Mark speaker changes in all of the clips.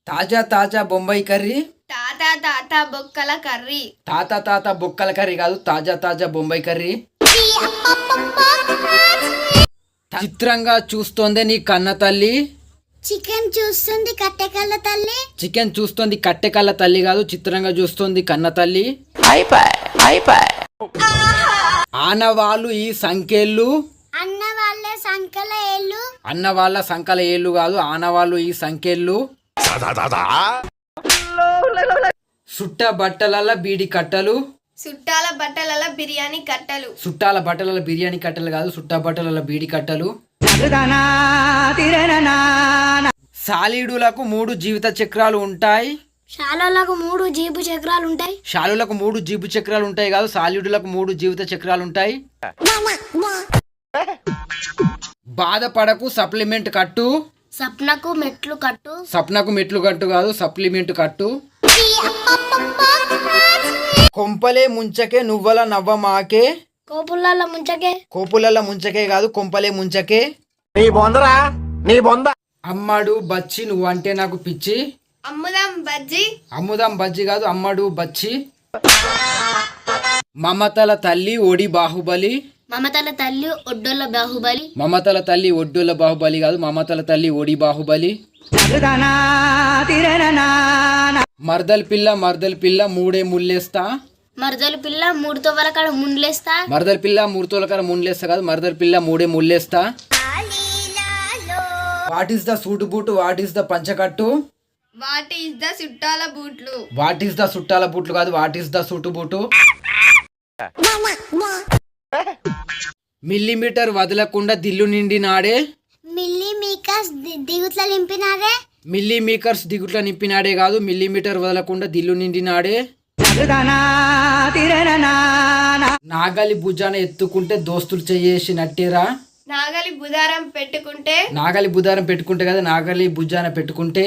Speaker 1: తాజా తాజా బొంబాయి కర్రీ.
Speaker 2: తాత తాత బొక్కల కర్రీ.
Speaker 1: తాత తాత బొక్కల కర్రీ కాదు, తాజా తాజా బొంబాయి కర్రీ. చిత్రంగా చూస్తోంది నీ కన్న తల్లి.
Speaker 3: చికెన్ చూస్తుంది కట్టెకల్ల తల్లి.
Speaker 1: చికెన్ చూస్తోంది కట్టెకల్ల తల్లి కాదు, చిత్రంగా చూస్తోంది కన్న తల్లి. ఆనవాళ్ళు ఈ సంఖ్యలు.
Speaker 3: అన్న వాళ్ళ సంకల ఏళ్ళు.
Speaker 1: అన్న వాళ్ళ సంకల ఏళ్ళు కాదు, ఆనవాళ్ళు ఈ సంఖ్యలు. సుట్ట బట్టల బీడి కట్టలు.
Speaker 2: చుట్టాల బట్టల బిర్యానీ కట్టలు.
Speaker 1: చుట్టాల బట్టల బిర్యానీ కట్టలు కాదు, సుట్ట బట్టల బీడి కట్టలు. సాలీడులకు 3 జీవిత చక్రాలు ఉంటాయి.
Speaker 3: శాలలకు 3 జీబు చక్రాలు ఉంటాయి.
Speaker 1: శాలులకు 3 జీబు చక్రాలు ఉంటాయి కాదు, సాలీడులకు 3 జీవిత చక్రాలు ఉంటాయి. బాధపడకు సప్లిమెంట్ కట్టు.
Speaker 3: సప్నకు మెట్లు కట్టు.
Speaker 1: సప్నకు మెట్లు కట్టు కాదు, సప్లిమెంట్ కట్టు. కొంపలే ముంచకే నువ్వల నవ్వ మాకే.
Speaker 3: కోపుల్ల ముంచకే.
Speaker 1: కోపులల్ల ముంచకే కాదు, కొంపలే ముంచకే. అమ్మడు బచ్చి నువ్వంటే నాకు పిచ్చి.
Speaker 2: అమ్ముదాం బజ్జి.
Speaker 1: అమ్ముదాం బజ్జి కాదు, అమ్మడు బచ్చి. మమతల తల్లి ఒడి బాహుబలి.
Speaker 3: మమతల తల్లి ఒడ్డోళ్ళ బాహుబలి.
Speaker 1: మమతల తల్లి ఒడ్డుల బాహుబలి కాదు, మమతల తల్లి ఒడి బాహుబలి. మర్దల్ పిల్ల 3 ముళ్ళేస్తా.
Speaker 3: మరదలు పిల్ల 3 తోవలకాడ ముండ్లేస్తా.
Speaker 1: మర్దల్ పిల్ల 3 తోలకాడ ముండ్లేస్తా కాదు, మర్దల్ పిల్ల 3 ముళ్ళేస్తా. What is the suit boot, what is the పంచకట్టు.
Speaker 2: వాట్ ఈస్ ద చుట్టాల బూట్లు.
Speaker 1: వాట్ ఈస్ ద చుట్టాల బూట్లు కాదు, what is the suit boot. Millimetre వదలకుండా దిల్లు నిండినాడే.
Speaker 3: మిల్లీమీటర్స్ దిగుట్ల నింపినారే.
Speaker 1: మిల్లీమీటర్స్ దిగుట్ల నింపినాడే కాదు, మిల్లీమీటర్ వదలకుండా దిల్లు నిండినాడే. నాగలి భుజాన ఎత్తుకుంటే దోస్తులు చేసి నట్టేరా.
Speaker 2: నాగలి బుధారం పెట్టుకుంటే.
Speaker 1: నాగలి బుధారం పెట్టుకుంటే కదా, నాగలి భుజాన పెట్టుకుంటే.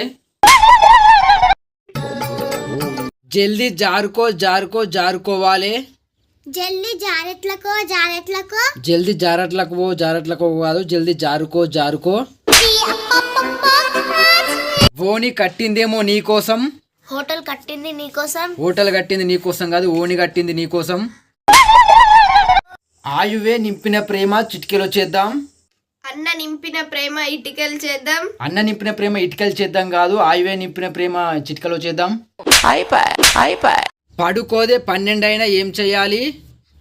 Speaker 1: జల్దీ జారుకో జారుకో జారుకోవాలి.
Speaker 3: జల్దీ జారెట్లకో జారెట్లకో.
Speaker 1: జల్దీ జారట్లకు జారట్లకు కాదు, జల్దీ జారుకో జారుకో. ఓని కట్టిందేమో నీకోసం.
Speaker 3: హోటల్ కట్టింది నీకోసం.
Speaker 1: హోటల్ కట్టింది నీకోసం కాదు, ఓని కట్టింది నీకోసం. ఆయువే నింపిన ప్రేమ చిటికెలో చేద్దాం.
Speaker 2: అన్న నింపిన ప్రేమ ఇటుకలు చేద్దాం.
Speaker 1: అన్న నింపిన ప్రేమ ఇటుకలు చేద్దాం కాదు, ఆయువే నింపిన ప్రేమ చిటికలో చేద్దాం. పడుకోదే 12 అయినా ఏం చెయ్యాలి.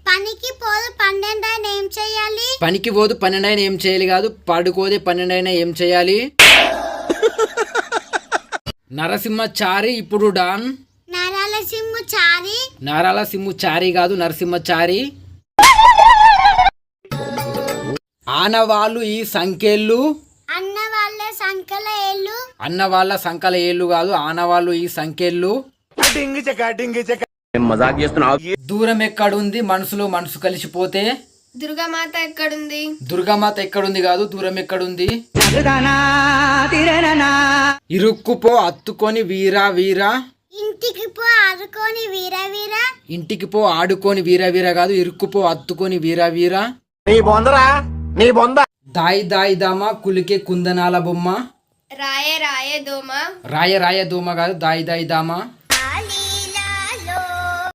Speaker 3: పనికి పోదు 12 అయినా ఏం చెయ్యాలి.
Speaker 1: పనికి పోదు 12 అయినా ఏం చేయాలి కాదు, పడుకోదే 12 అయినా ఏం చెయ్యాలి. నరసింహచారి ఇప్పుడు డాన్.
Speaker 3: నరాలసింహచారి.
Speaker 1: నరాలసింహచారి కాదు, నరసింహచారి. ఆనవాళ్ళు ఈ సంఖ్యలు.
Speaker 3: అన్న వాళ్ళ సంకల ఏళ్ళు.
Speaker 1: అన్న వాళ్ళ సంకల ఏళ్ళు కాదు, ఆనవాళ్ళు ఈ సంఖ్యలు. దూరం ఎక్కడుంది మనసులో మనసు కలిసిపోతే.
Speaker 2: దుర్గామాత ఎక్కడుంది.
Speaker 1: దుర్గామాత ఎక్కడుంది కాదు, దూరం ఎక్కడుంది. ఇరుక్కుపో అత్తుకొని వీరా వీరా.
Speaker 3: ఇంటికి పో ఆడుకొని వీరా వీరా.
Speaker 1: ఇంటికి పో ఆడుకొని వీరా వీరా కాదు, ఇరుక్కుపో అత్తుకొని వీరా వీరా. దాయి దాయి దామ కులికే కుందనాల బొమ్మ.
Speaker 2: రాయే రాయే దోమ.
Speaker 1: రాయ రాయ దోమ కాదు, దాయి దాయి దామ.